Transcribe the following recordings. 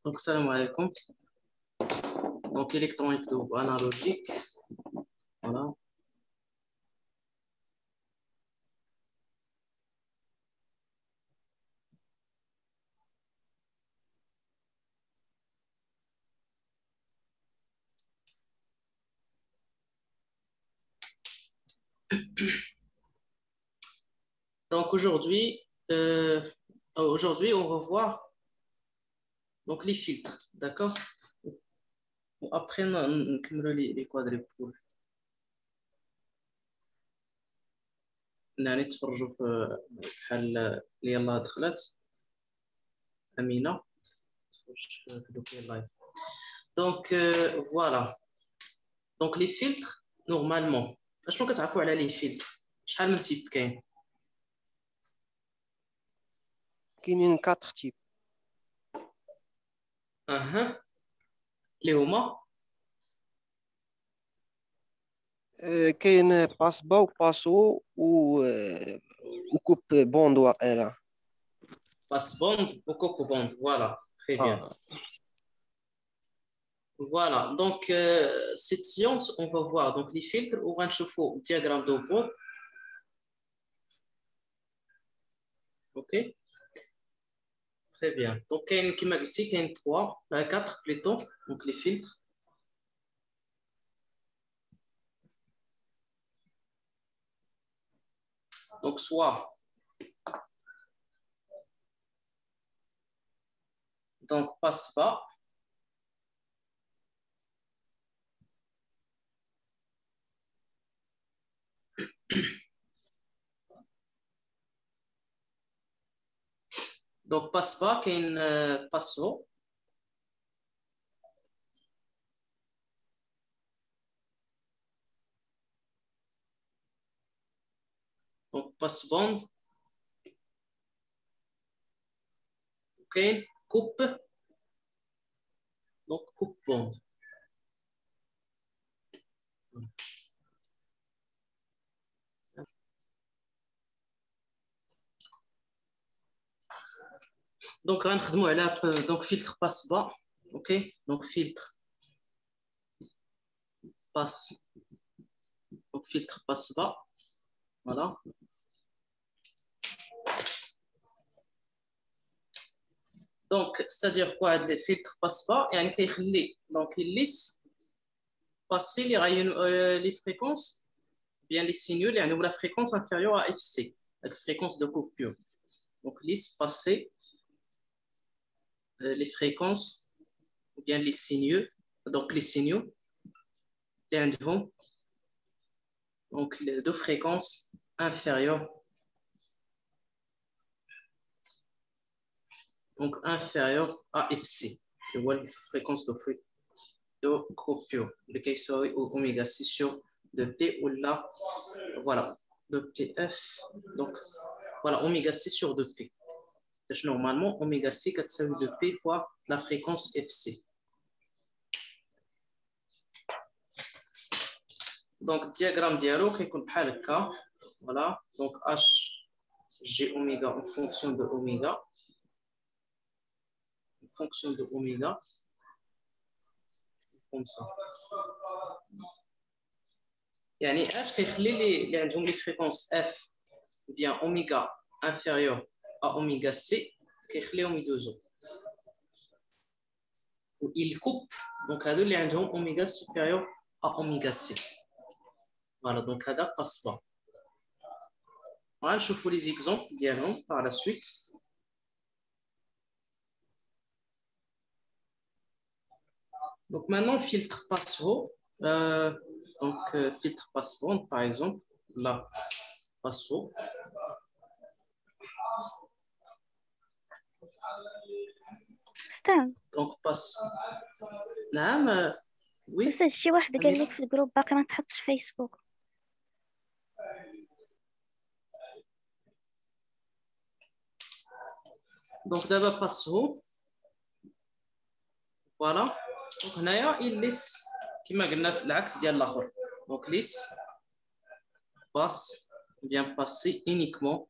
Donc, salam alaikum. Donc, électronique ou analogique. Voilà. Donc, aujourd'hui, on va voir donc, les filtres. D'accord? Après, on les quadripôles. نتفرجوا في بحال اللي يلاه دخلت امينه تفرج في دوك اللايف دونك فوالا دونك لي فيلتر نورمالمون اشنو كتعرفوا على لي فيلتر شحال من تيب كاين كاينين 4 تيب اها اللي هما كاين باس با وباسو وكوب بوند واقيلا باس بوند وكوكو بوند فوالا très bien voilà donc cette science on va voir donc les filtres ou غنشوفوا diagramme de bond ok très bien donc كاين كما قلتي كاين 4 plutôt donc les filtres donc soit donc passe pas donc passe pas كاين passo donc passe bond كاين coupe donc coupe bond donc غنخدموا على donc filtre passe bas ok donc filtre passe donc filtre passe bas voilà donc c'est-à-dire quoi هاد filtre passe bas يعني كيخلي donc يليس passer les rayons les fréquences bien les signaux يعني la fréquence inférieure à fc la fréquence de coupure donc laisse passer les fréquences ou bien les signaux donc les signaux donc de fréquences inférieures donc inférieure à fc je vois les fréquences de coupure lequel serait oméga 6 sur de p ou là voilà de pf donc voilà oméga 6 sur 2p normalement oméga 6 كتساوي 2p fois la fréquence fc donc diagramme dialogue كيكون بحال هكا voilà donc h g oméga en fonction de oméga en fonction de oméga comme ça يعني h كيخلي اللي عندهم les fréquences f ou bien oméga inférieur à oméga c كيخليهم يدوزو و il coupe donc هادو اللي عندهم oméga supérieur à oméga c voilà donc هذا passe pas غنشوفوا les exemples ديالهم par la suite donc maintenant filtre passe haut donc filtre passe bond par exemple là passe haut استنى donc passe نعم oui بس شي واحد قال لك في الجروب باقي ما تحطش فيسبوك donc d'abord passe haut voilà donc هنايا il laisse كما قلنا في العكس ديال الاخر donc laisse passe bien passer uniquement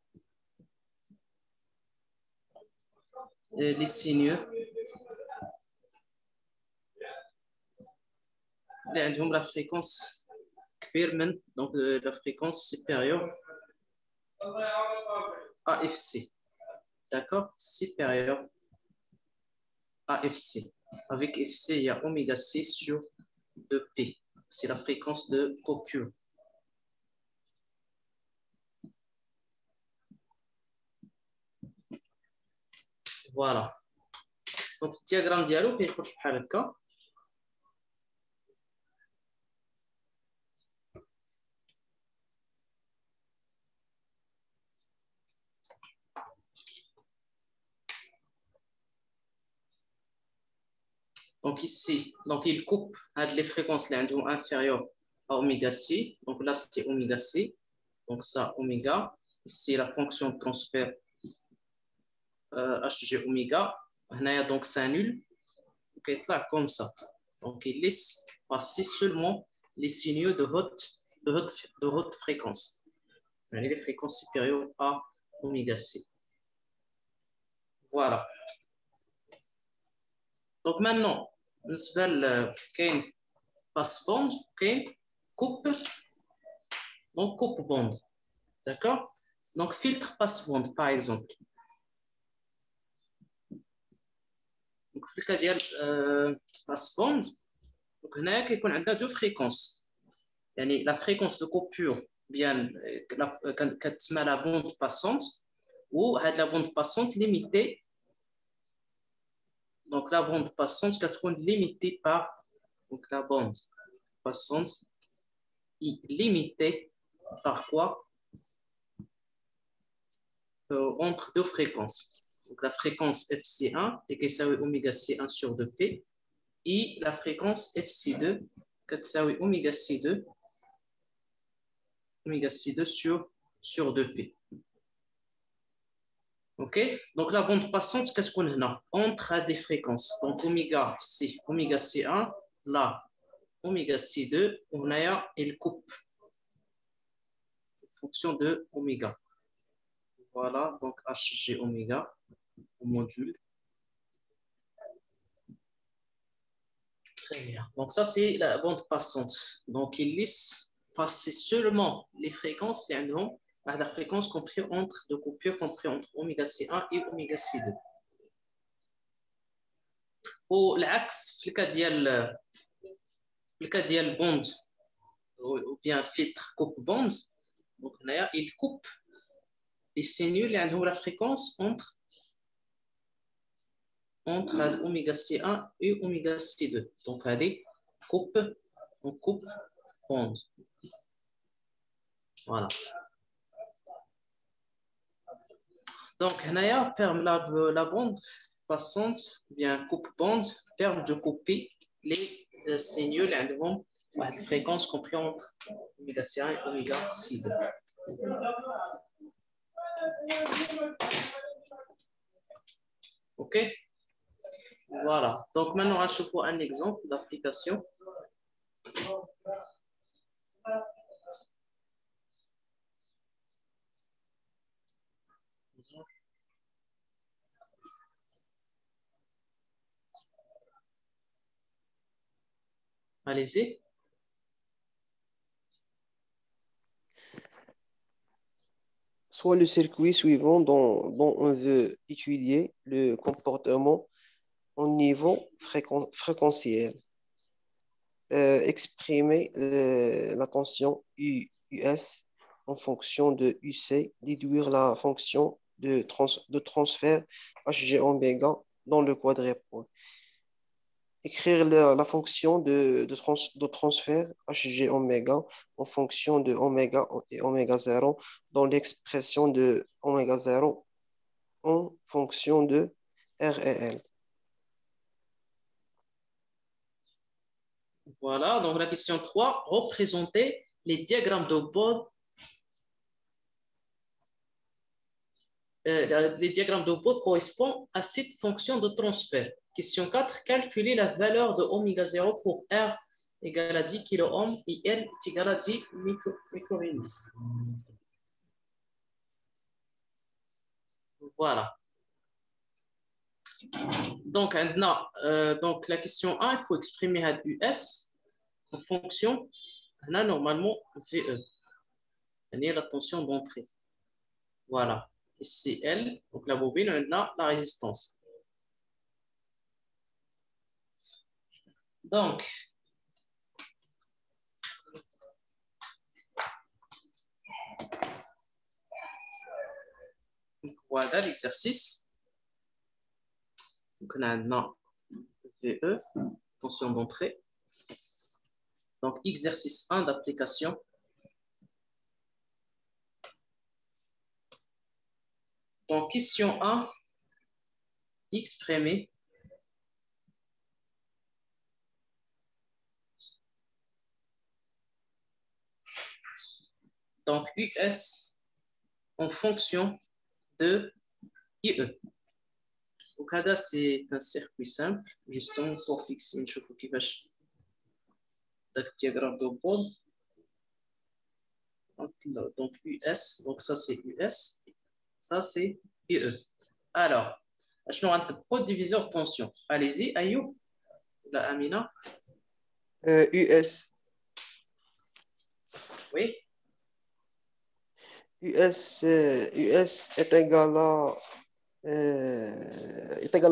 les signaux la fréquence donc la fréquence supérieure à FC. D'accord? Supérieure à FC. Avec FC, il y a oméga C sur 2P. C'est la fréquence de coupure. Voilà. Donc, le diagramme dialogue, il faut que je prenne le cas. Donc ici, donc il coupe les fréquences inférieures à oméga C. Donc là, c'est oméga C. Donc ça, oméga. Ici, la fonction de transfert HG oméga. Donc ça annule. Donc il est là comme ça. Donc il laisse passer seulement les signaux de haute fréquence. Les fréquences supérieures à oméga C. Voilà. Donc maintenant, بالنسبة كاين passe band, كاين coupe, donc coupe band, d'accord? Donc filtre passe band par exemple. Donc في الكا ديال passe band, donc هنايا كيكون عندنا deux fréquences. يعني la fréquence de coupure bien كتسمى la bande passante ou هاد la bande passante limitée. Donc la bande passante كتكون limitée par donc la bande passante limitée par quoi? Entre deux fréquences. Donc la fréquence FC1 est qui est oméga C1 sur 2P et la fréquence FC2 qui est oméga C2 sur 2P. Ok, donc la bande passante, qu'est-ce qu'on a entre des fréquences? Donc oméga C, oméga C1, là, oméga C2, on a il coupe en fonction de oméga. Voilà, donc HG oméga au module. Très bien. Donc ça, c'est la bande passante. Donc il laisse passer seulement les fréquences à la fréquence comprise entre de coupures compris entre oméga C1 et oméga C2. والعكس في الكا ديال bond ou bien filtre coupe bond, donc هنايا il coupe les signaux اللي عندهم la fréquence entre oméga C1 et oméga C2. Donc on coupe bond. Voilà. Donc هنايا permet la bande passante bien coupe bande permet de couper les signaux اللي عندهم واحد الفريكونس compris entre oméga C1 et oméga C2. OK. Voilà. Donc maintenant, on va voir un exemple d'application. Allez-y. Soit le circuit suivant dont on veut étudier le comportement au niveau fréquentiel. Exprimer la tension US en fonction de UC, déduire la fonction de transfert HG oméga dans le quadrupole. Écrire la fonction de transfert HG oméga en fonction de oméga et oméga 0 dans l'expression de oméga 0 en fonction de R et L. Voilà, donc la question 3, représenter les diagrammes de Bode. Les diagrammes de Bode correspondent à cette fonction de transfert. Question 4, calculer la valeur de oméga 0 pour R égale à 10 kΩ et L est égal à 10 microrénies. Voilà. Donc, donc la question 1, il faut exprimer US. en fonction, on a normalement VE, on a la tension d'entrée. Voilà. Ici, L, donc la bobine, on a la résistance. Donc, voilà l'exercice. Donc, on a VE, tension d'entrée. Donc, exercice 1 d'application. Donc, question 1, exprimer donc US en fonction de IE. Donc, là, c'est un circuit simple, justement pour fixer une chauffe qui va diagramme de bord. Donc, US, donc ça c'est US, ça c'est IE. Alors, je n'ai pas de diviseur tension. Allez-y, Ayoub, la Amina. US. Oui. US est égal à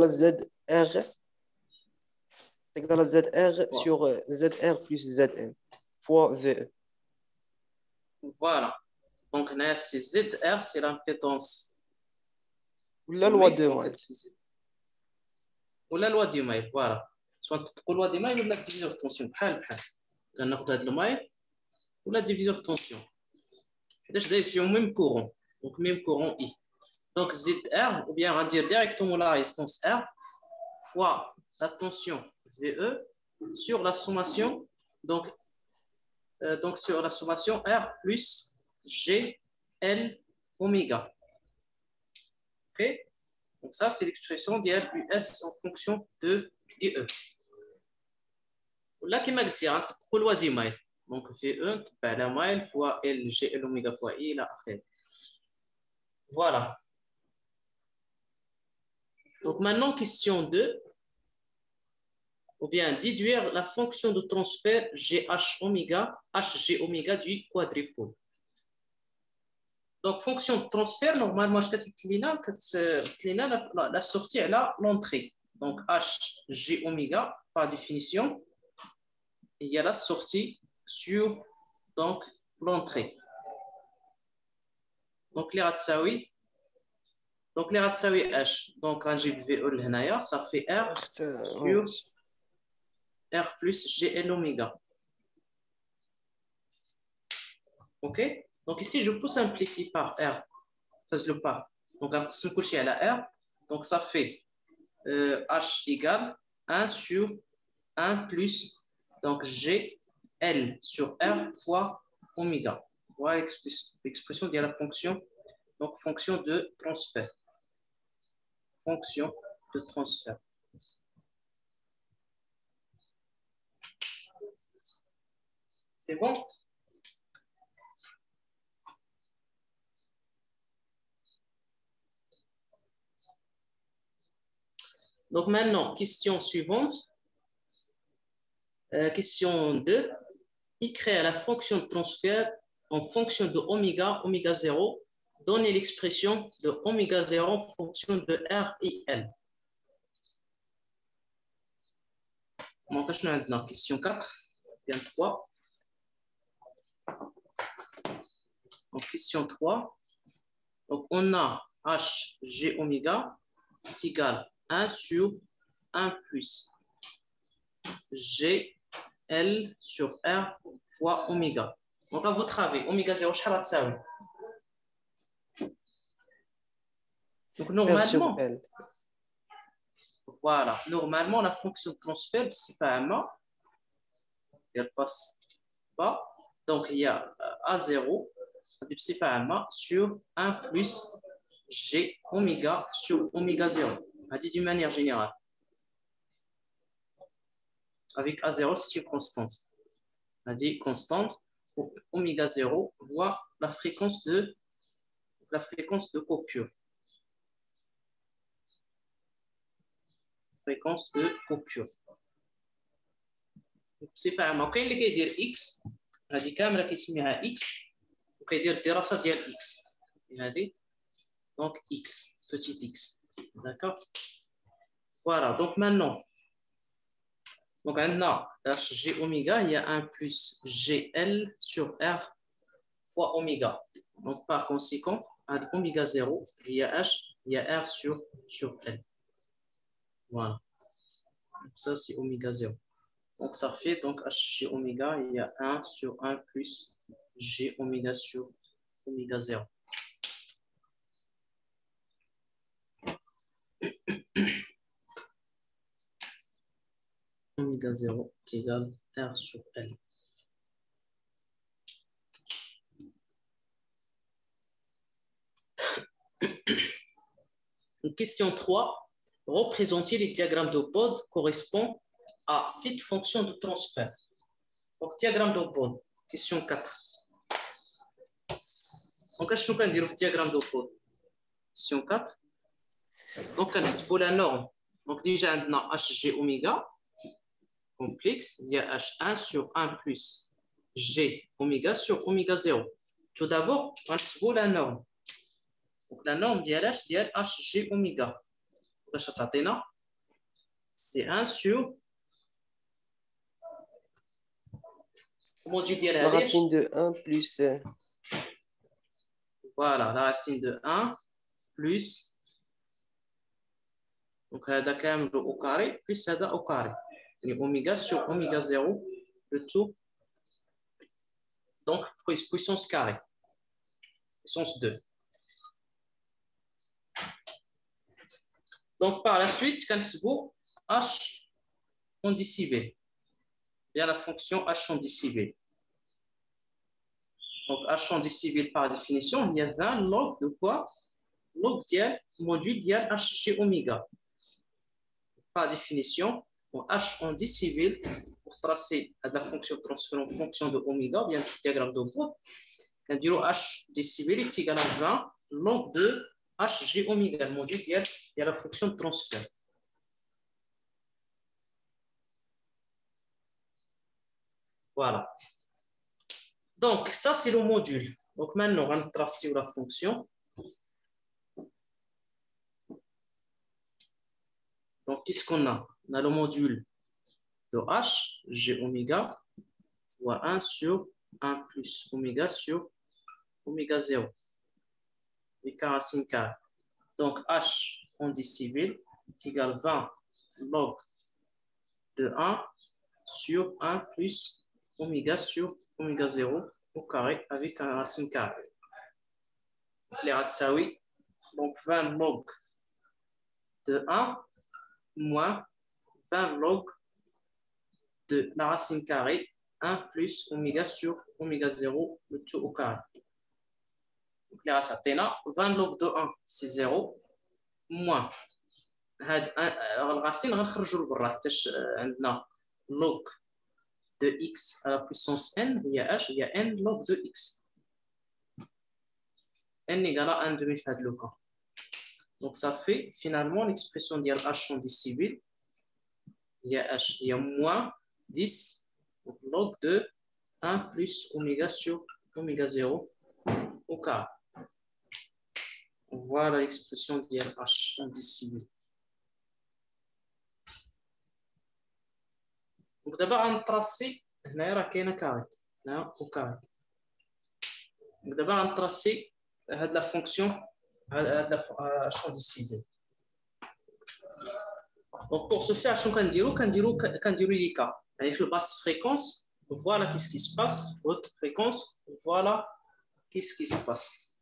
ZR. Est égal à ZR sur ZR plus ZN fois VE. Voilà. Donc, c'est ZR, c'est l'impédance. La loi de Maille. Ou la loi du Maille, voilà. Soit la loi du Maille ou la division de tension. On a le Maille ou la division de tension. C'est le même courant. Donc, même courant I. Donc, ZR, ou bien on va dire directement la résistance R, fois la tension VE sur la sommation, donc sur la sommation R plus G, L, oméga. OK? Donc, ça, c'est l'expression d'IL US en fonction de IE. Là, qui m'a dit, pour loi de Maille. Donc, VE, la Maille fois L, G, L, oméga fois I, là, après. Voilà. Donc, maintenant, question 2. Ou bien déduire la fonction de transfert GH oméga, HG oméga du quadripôle. Donc, fonction de transfert, normalement, je vais la sortie est là, l'entrée. Donc, HG oméga, par définition, il y a la sortie sur l'entrée. Donc, les Ratsawi. Donc, les Ratsawi H. Donc, un GVE, ça fait R sur R plus GL oméga. OK? Donc ici, je peux simplifier par R. Ça se le pas. Donc, si je couche à la R, donc ça fait H égale 1 sur 1 plus donc G, L sur R fois oméga. Voilà l'expression de la fonction. Donc, fonction de transfert. Fonction de transfert. C'est bon? Donc maintenant, question suivante. Question 2. Écrire la fonction de transfert en fonction de oméga 0. Donner l'expression de oméga 0 en fonction de R et L. Donc, je maintenant question 4. Bien 3. Donc, question 3. Donc, on a H, G, oméga est égal à 1 sur 1 plus G, L sur R fois oméga. Donc, à votre avis, oméga 0, ça va. Donc, normalement, voilà, normalement, la fonction de transfert, c'est pas un A. Elle passe pas. Donc, il y a A0, c'est pas un A, sur 1 plus G oméga sur oméga 0. On a dit d'une manière générale. Avec A0, c'est une constante. On a dit constante pour oméga 0 voit la fréquence de coupure. Fréquence de coupure. بصفة وكاين اللي كيدير اكس هذه كامله كيسميها اكس وكيدير الدراسه ديال اكس هذه دونك اكس بوتيت اكس داكور فوالا دونك مانون دونك عندنا اش جي اوميغا هي 1 بلس جي ال سور ار فوا اوميغا دونك باغ كونسيكون هاد اوميغا 0 هي اش هي ار سور ال فوالا ça c'est oméga 0 donc ça fait donc hg oméga il y a 1 sur 1 plus g oméga sur oméga 0 oméga 0 est égal à R sur L. Une question 3. Représenter les diagrammes de Bode correspond à cette fonction de transfert. Donc, diagramme de Bode. Question 4. Donc, qu'est-ce qu'on dire au diagramme de Bode? Question 4. Donc, pour la norme. Donc, déjà, on a HG oméga complexe. Il y a H1 sur 1 plus G oméga sur oméga 0. Tout d'abord, on a la norme. Donc, la norme d'ILH dit HG oméga. C'est 1 sur la racine de 1 plus. Voilà, la racine de 1 plus. Donc, هذا كامل au carré plus هذا au carré. Et oméga sur oméga 0, le tout. Donc, puissance carrée. Puissance 2. Donc, par la suite, quand vous h en décibels, il y a la fonction h en décibels. Donc, h en décibels, par définition, il y a 20 log de quoi? Log dial, module dial h chez oméga. Par définition, h en décibels, pour tracer la fonction transfert en fonction de oméga, bien le diagramme de Bode, quand h décibels est égal à 20 log de hg oméga, le module dial, il y a la fonction de transfert. Voilà. Donc, ça, c'est le module. Donc, maintenant, on va tracer la fonction. Donc, qu'est-ce qu'on a? On a le module de h, g oméga, fois 1 sur 1 plus oméga sur oméga 0. Et racine carrée. Donc, h en décibels est égal à 20 log de 1 sur 1 plus oméga sur oméga 0 au carré avec un racine carrée. Les ratsaoui, donc 20 log de 1 moins 20 log de la racine carrée 1 plus oméga sur oméga 0 le tout au carré. Donc les ratsatena 20 log de 1 c'est 0 moins le racine غنخرجوا لبرا حيتاش عندنا log de x à la puissance n, il y a h, il y a n log de x. n égale à 1 demi fait le cas. Donc ça fait finalement l'expression de h en décibels. Il y a h, il y a moins 10 donc log de 1 plus oméga sur oméga 0 au carré. Voilà l'expression de h en décibels. Donc d'abord on tracer هنا راه كاينه كاري هنا au carré. Donc d'abord on tracer هاد la fonction هاد la champ décibels. Donc pour ce faire شنو كنديرو les cas. Avec le basse fréquence, voilà qu'est-ce qui se passe, haute fréquence, voilà qu'est-ce qui se passe.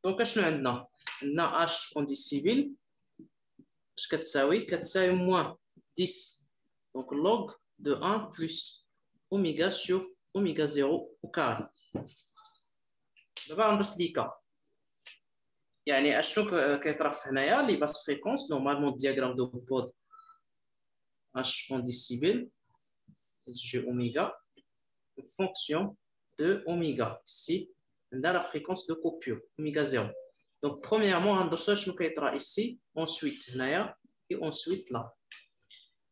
Donc شنو عندنا h en décibels اش كتساوي moins 10 donc log de 1 plus oméga sur oméga 0 au carré. دابا ندرس لي كا يعني اشنو كيطرح هنايا لي باس فريكونس نورمالمون diagramme de Bode h en décibels g oméga en fonction de oméga ici dans la fréquence de coupure oméga 0. Donc premièrement on ندرسو شنو كيطرح ici ensuite هنايا et ensuite là.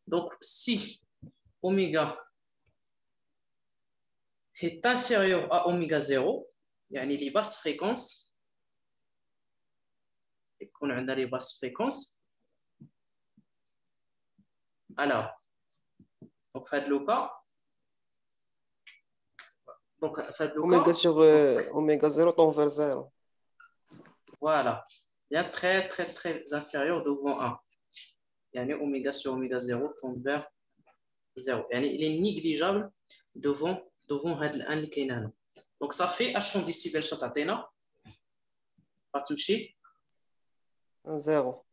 Donc si oméga est inférieur à oméga 0, يعني les basses fréquences, et qu'on a les basses fréquences, alors, donc faites le cas, donc faites le Oméga cas, sur oméga 0 tend vers 0. voilà, bien très inférieur devant 1. يعني oméga sur oméga 0 tend vers 0. يعني il est négligeable devant هذا الان اللي كاين هنا. Donc ça fait اشون ديسيبل شنو تعطينا؟ غتمشي 0.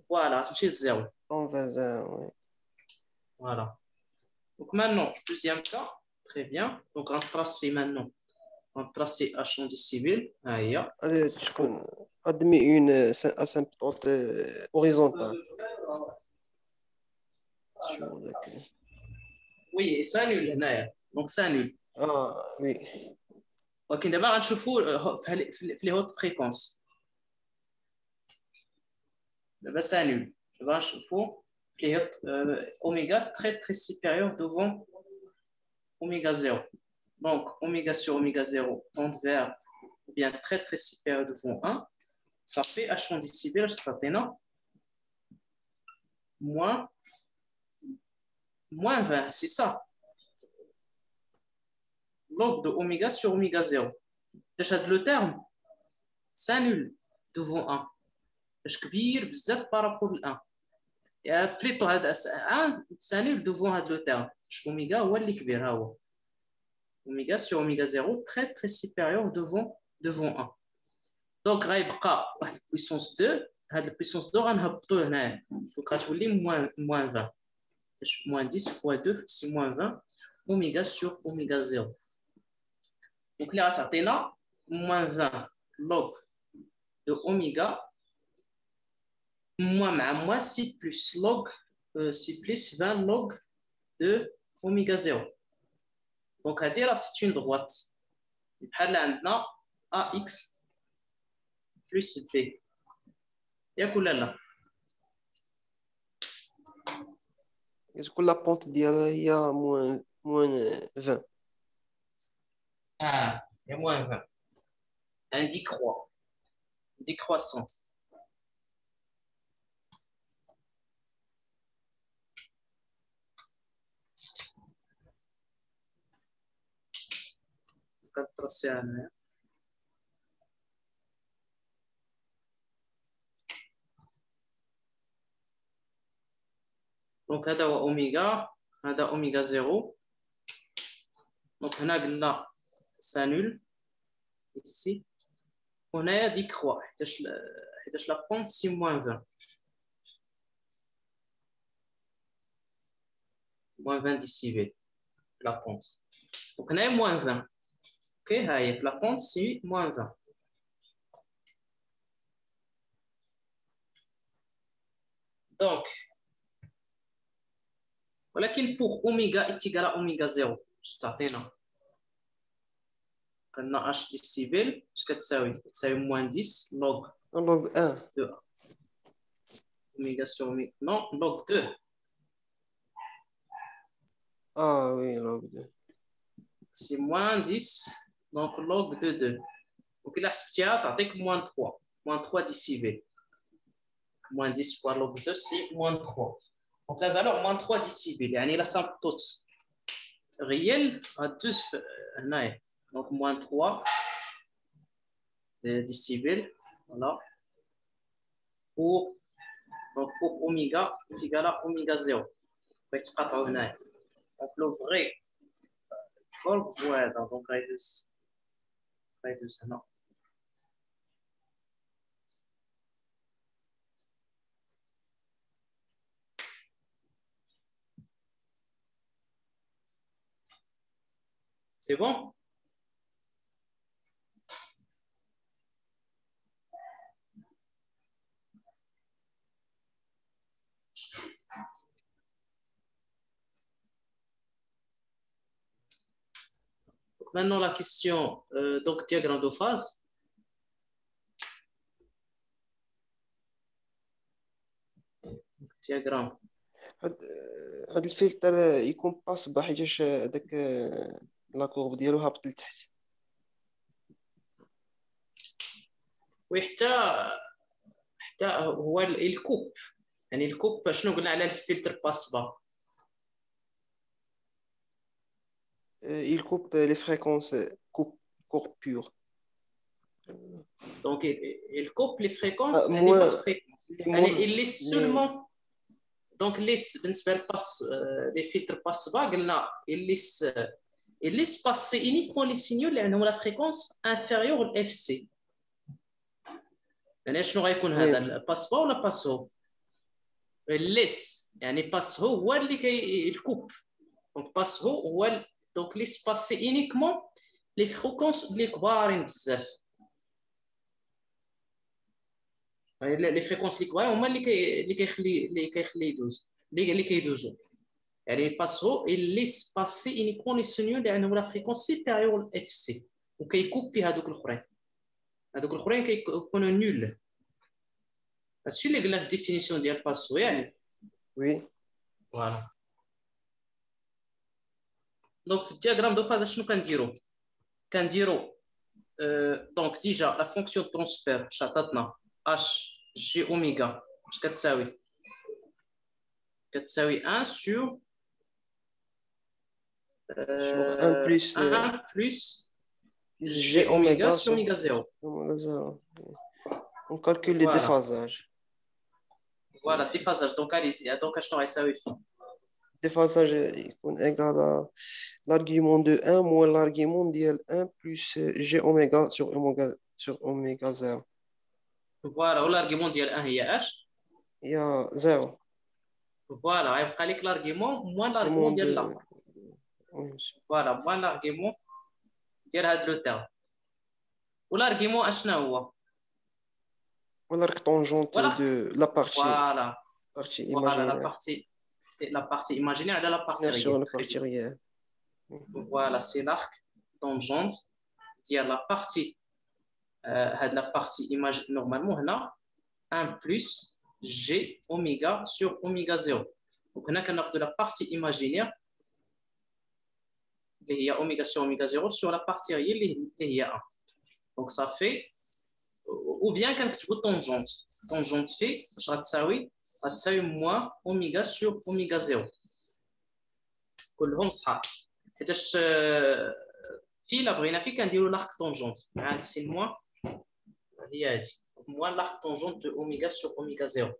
voilà غتمشي ل 0. Tend vers 0, oui. Voilà. Donc maintenant, deuxième cas, très bien. Donc on trace maintenant, on trace اشون ديسيبل. ها هي. Allez, admets une asymptote horizontale. Oui, ça annule هنايا. Donc ça annule. Ah, oui. ولكن دابا غنشوفوا في لي هوت فريكونس. دابا ça annule. دابا غنشوفوا في لي هوت oméga très supérieur devant oméga 0. Donc oméga sur oméga 0 tend vers ou bien très supérieur devant 1. Ça fait اشون ديسيبل اش تعطينا moins 20, c'est ça. Log de oméga sur oméga 0. تشهد le terme s'annule devant 1. تاش كبير بزاف بارابور ل 1. يا بليتو هذا 1 s'annule devant هذا le terme. تاش oméga هو اللي كبير ها هو. Oméga sur oméga 0 très supérieur devant 1. Donc غيبقى واحد puissance 2. هاد puissance 2 غنهبطوا هنايا. Donc غتولي moins 20. Moins 10 fois 2, c'est moins 20 oméga sur oméga 0. Donc là, ça a moins 20 log de oméga moins 6 plus log 6 plus 20 log de oméga 0. Donc là, c'est une droite. بحال عندنا AX plus B. ياك ولا لا؟ Est-ce que la pente ديالها هي moins 20? Ah, il y a moins 20. Un décroissant. Donc, هذا هو اوميغا، هذا اوميغا 0. Donc هنا قلنا s'annule ici. هنايا ديكروا حيتاش لا بونت سي moins 20. moins 20 décibels la pente. Donc هنايا moins 20. OK, ها هي la pente c'est moins 20. Donc ولكن pour oméga est égal à oméga 0 اش تعطينا؟ قلنا h décibel اش كتساوي moins 10 log Log 1. de oméga sur oméga. Non, log 2. Ah oui, log 2. C'est moins 10, donc log de 2. Donc là, c'est moins 3. Moins 3 décibels. Moins 10 fois log 2, c'est moins 3. Donc la valeur moins 3 décibels. يعني la symptote réelle à 2. Donc moins 3 décibels. Voilà. Donc pour oméga est égal à oméga 0. Donc le vrai ouais, donc radius non. C'est bon? Maintenant, la question, donc diagramme de phase. Diagramme. هاد الفلتر يكون صباح حيتاش هذاك لا كورب ديالو هابط لتحت. وحتى هو الكوب، يعني الكوب شنو قلنا على الفلتر باس با؟ il coupe les fréquences court pure. Donc il coupe les fréquences les moins basses fréquences يعني il laisse les seulement donc laisse بالنسبه للباس les filtres باس با قلنا il laisse passer uniquement les signaux اللي عندهم la fréquence inférieure ل FC. يعني شنو غيكون هذا الباس با ولا باس هو؟ الليس يعني باس هو اللي الكوب، دونك باس هو دونك ليس باسي اونيكمون لي فريكونس اللي كبارين بزاف، لي فريكونس اللي كبارين هما اللي كيخلي يدوز اللي كيدوزو، يعني باس هو ليس باسي اونيكمون لي سونيو اللي عندهم لا فريكونس سوبيريور اف سي وكيكوبي هذوك الاخرين كيكونوا نول. هادشي اللي قلنا في الديفينيسيون ديال باسو ياك. وي فوالا. دونك في الدياغرام دو فاز شنو كنديرو دونك ديجا لا فونكسيون ترونسفير عطاتنا اش جي اوميغا اش كتساوي 1 sur 1 plus 1 plus G G oméga oméga sur oméga 0. On calcule les déphasages. Voilà, déphasage. Donc, allez-y. Donc, je t'aurais ça aussi. Déphasage est égal à l'argument de 1 moins l'argument de 1 plus G oméga sur oméga 0. Voilà, l'argument de 1 il y a H. Il y a 0. Voilà, il fallait que l'argument moins l'argument de là. Voilà, moins l'argument de le terme. Ou l'argument H na هو L'arc tangente de la partie. Voilà. Partie voilà, imaginaire. la partie imaginaire de la partie réelle. Sur la partie réelle. Voilà, c'est l'arc tangente de la partie la partie imaginaire. Normalement, on a 1 plus G oméga sur oméga 0. Donc, on a de la partie imaginaire, il y a oméga sur oméga 0 sur la partie réelle, il y a 1. Donc, ça fait, ou bien quand tu veux tangente fait, ça fait moins oméga sur oméga 0. كلهم صحاب حيتاش في لا بغينا في كنديروا l'arc tangente عاد سي moins هي هذه moins l'arc tangente de oméga sur oméga 0.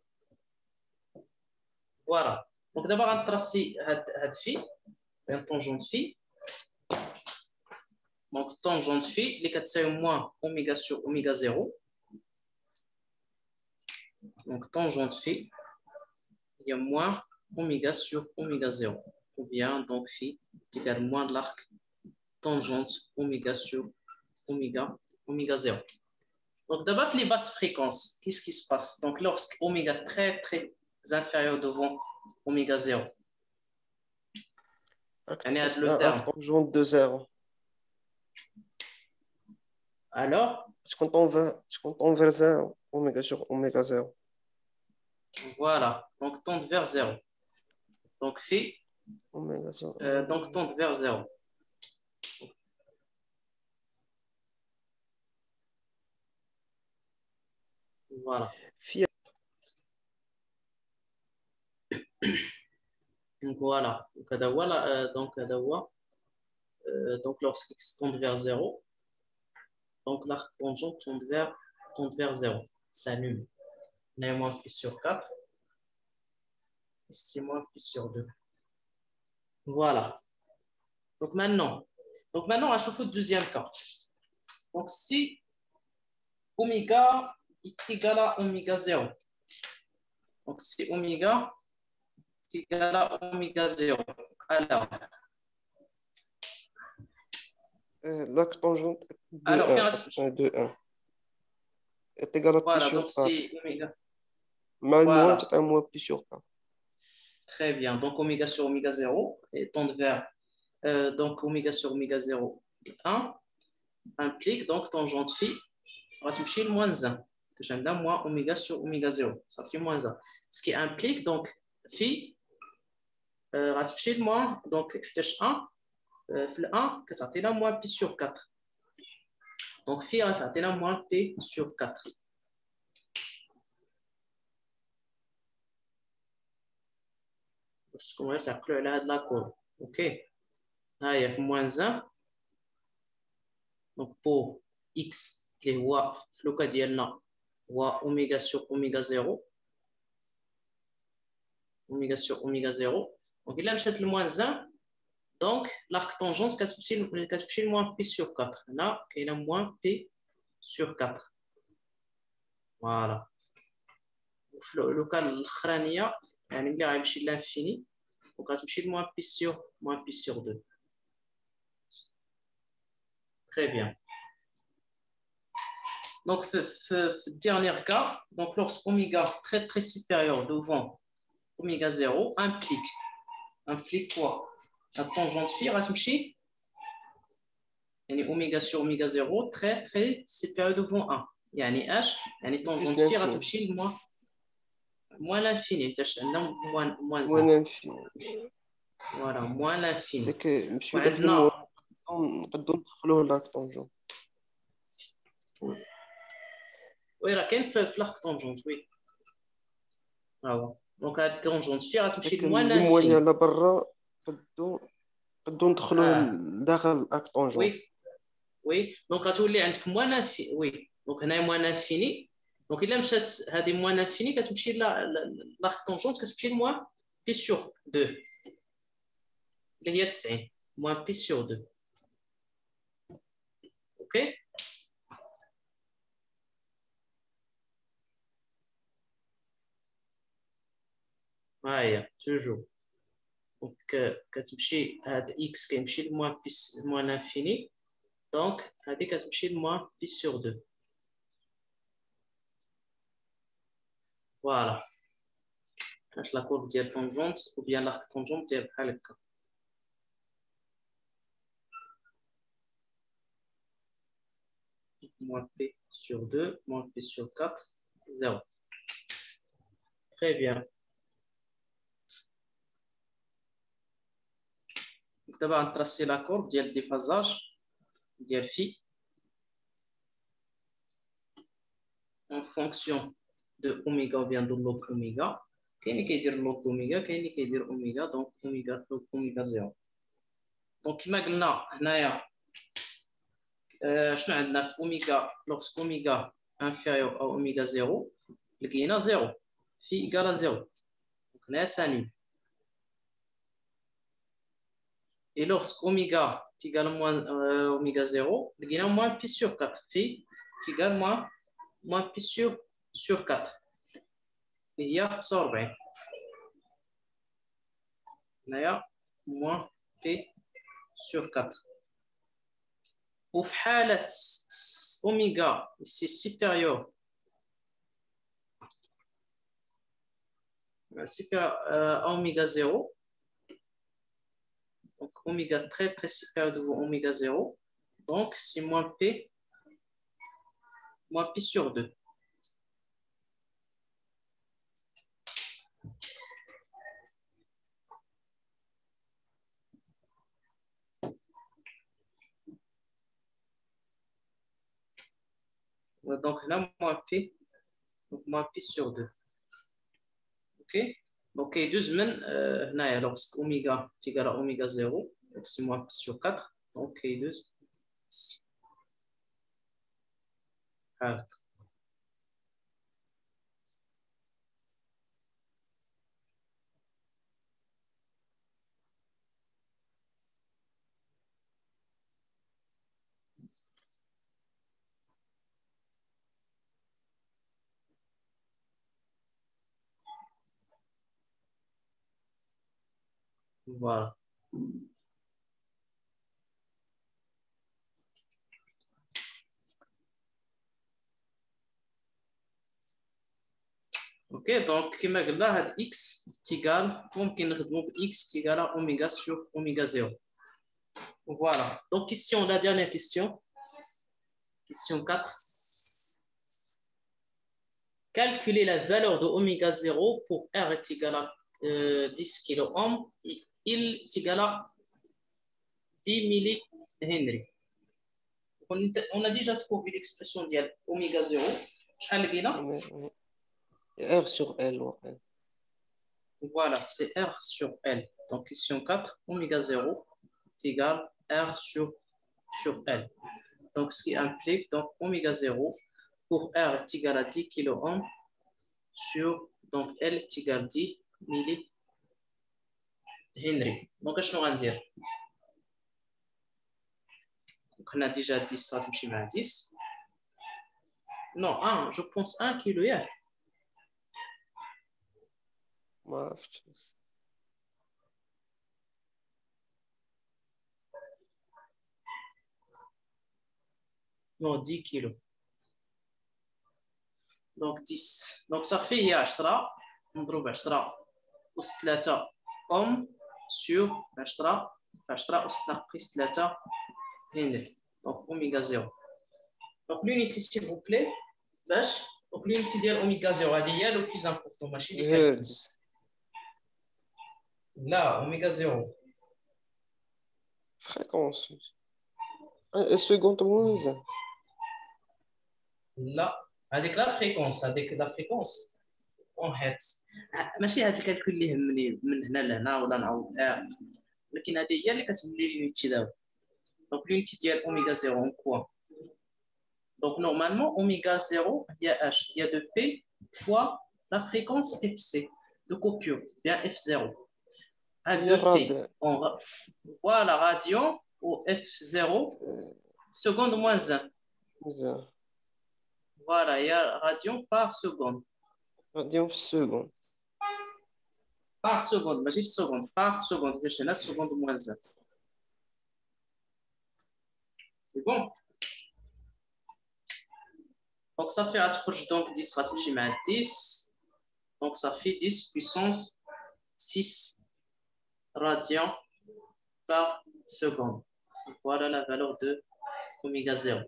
Voilà. Donc d'abord غنطراسي هاد في tangente phi. Donc tangente phi اللي كتساوي moins oméga sur oméga 0. Donc tangente phi il y a moins oméga sur oméga 0. Ou bien donc phi égale moins de l'arc tangente oméga sur oméga 0. Donc d'abord les basses fréquences, qu'est-ce qui se passe? Donc lorsque oméga très inférieur devant oméga 0. Le terme. Tangente de 0. Alors quand on vers 0, oméga sur oméga 0. Voilà, donc tendre vers 0. Donc phi oméga 0. Donc tendre vers 0. Voilà. Donc voilà. Donc lorsqu'il tend vers 0, donc l'arc tangent tend vers 0. S'allume. On a moins plus sur 4. Ici moins plus sur 2. Voilà. Donc maintenant, on va chauffer le deuxième cas. Donc si oméga est égal à oméga 0. Donc si oméga est égal à oméga 0. Alors, l'arc tangente de 1 est égal à voilà, plus donc sur 4. c'est oméga. Moins c'est un moins plus sur 4. Très bien. Donc oméga sur oméga 0 et tend vers donc oméga sur oméga 0 1 implique donc tangente phi on va se moins 1. Déjà moins oméga sur oméga 0. Ça fait moins 1. Ce qui implique donc phi غتمشي لموان دونك حيتاش 1 في ال 1 كتعطينا موان بي سور 4 دونك في غتعطينا موان بي سور 4 خصكم غير تعقلوا على هاد لاكور اوكي ها هي في موان 1 دونك بور اكس اللي هو في لوكا ديالنا هو اوميغا سور اوميغا 0 اوميغا سور اوميغا 0 دونك الا مشات لموان 1 دونك l'arc tangente كتمشي لموان بي سور 4 هنا كاينه موان بي سور 4 فوالا وفي لوكا الاخرانيه يعني ملي غيمشي لانفيني وكتمشي لموان بي سور 2 très bien donc في dernier cas donc lorsque oméga très très supérieur devant oméga 0 implique quoi la tangente phi غتمشي يعني oméga sur oméga 0 très très supérieur devant 1 يعني اش يعني tangente phi غتمشي لموان l'infini حيتاش عندنا موان 0 فوالا موان l'infini داك نمشيو داك وعندنا نقدروا ندخلوه لاك طونجون وي راه كاين في l'arc tangente وي ها دونك هاد التونجونت فيه غتمشي لموان اللي موالي لانفيني على برا نقدروا ندخلوه لداخل لاك طونجون وي دونك غتولي عندك موان لانفيني وي دونك هنايا موان لانفيني دونك الا مشات هذه موان لانفيني كتمشي لاك طونجونت كتمشي لموان بي سور 2 اللي هي 90 موان بي سور 2 اوكي ها هي توجور دونك كتمشي هاد اكس كيمشي لموان لانفيني دونك هادي كتمشي لموان بي سور 2 فوالا هاد لا كورب ديال طونجونت ou bien l'arc tangente ديال بحال هكا moins p sur 2 moins p sur 4 0 très bien donc d'abord on trace la courbe ديال الديفازاج ديال phi en fonction de oméga ou bien de log oméga كاين اللي كيدير log oméga كاين اللي كيدير oméga donc oméga log oméga 0 donc كما قلنا هنايا شنو عندنا في اوميغا لوغسك اوميغا انفيريور او اوميغا 0 لقينا 0 في ايكال 0 هنا سالب et lorsque oméga est égal à moins oméga 0 لقينا moins pi sur 4 في égal moins pi sur 4 اللي هي 45 هنايا moins pi sur 4 وفي حالة اوميغا سي سيبيريور اوميغا 0 donc oméga très très supérieur devant oméga 0 donc c'est moins pi sur 2 donc là moins pi sur 2 ok donc كيدوز من هنايا lorsque oméga est égal à oméga 0 donc c'est moins pi sur 4 donc كيدوز هذا voilà اوكي دونك كما قلنا هاد اكس تيغال ممكن نخدمو باكس تيغال اوميغا سور اوميغا 0 voilà donc question la dernière question 4 calculer la valeur de oméga 0 pour r est égal à 10 kilo-ohm, il est égal à 10 millihenry. On a déjà trouvé l'expression de oméga 0. R sur L. Ouais. Voilà, c'est R sur L. Donc, question 4, oméga 0 est égal à R sur L. Donc, ce qui implique, donc, oméga 0 pour R est égal à 10 kilo-ohm sur, donc, L est égal à 10 millihenry. Donc, qu'est-ce qu'on va dire? On a déjà 10, ça va me 10. Non, 1, je pense 1 kilo. Non, 10 kilos. Donc 10. Donc ça fait 10 نضرب 10 أس 3 أم sur 10 أس ناقص 3 هنري. Donc oméga 0. Donc l'unité s'il vous plaît باش donc l'unité ديال oméga 0 هذه هي le plus important ماشي اللي Hertz. لا oméga 0 Fréquence. Seconde moins. لا هذيك لا فريكونس هذيك لا فريكونس اون هيرتز ماشي هذا الكالكول اللي يهمني من هنا لهنا ولا نعوض ولكن هذه هي اللي كتبين لي اليونيتي دابا دونك اليونيتي ديال اوميغا 0 اون كوا دونك نورمالمون اوميغا 0 هي اش هي دو بي فوا لا فريكونس اف سي دو كوبيور بيان اف 0 دو تي فوالا راديون و اف 0 seconde moins 1 voilà il y a radion par seconde Radion seconde. Par seconde, ماشي seconde, par seconde. Je la seconde moins 1. C'est bon. Donc ça fait donc 10 رتمشي مع 10. Donc ça fait 10 puissance 6 radians par seconde. Voilà la valeur de oméga 0.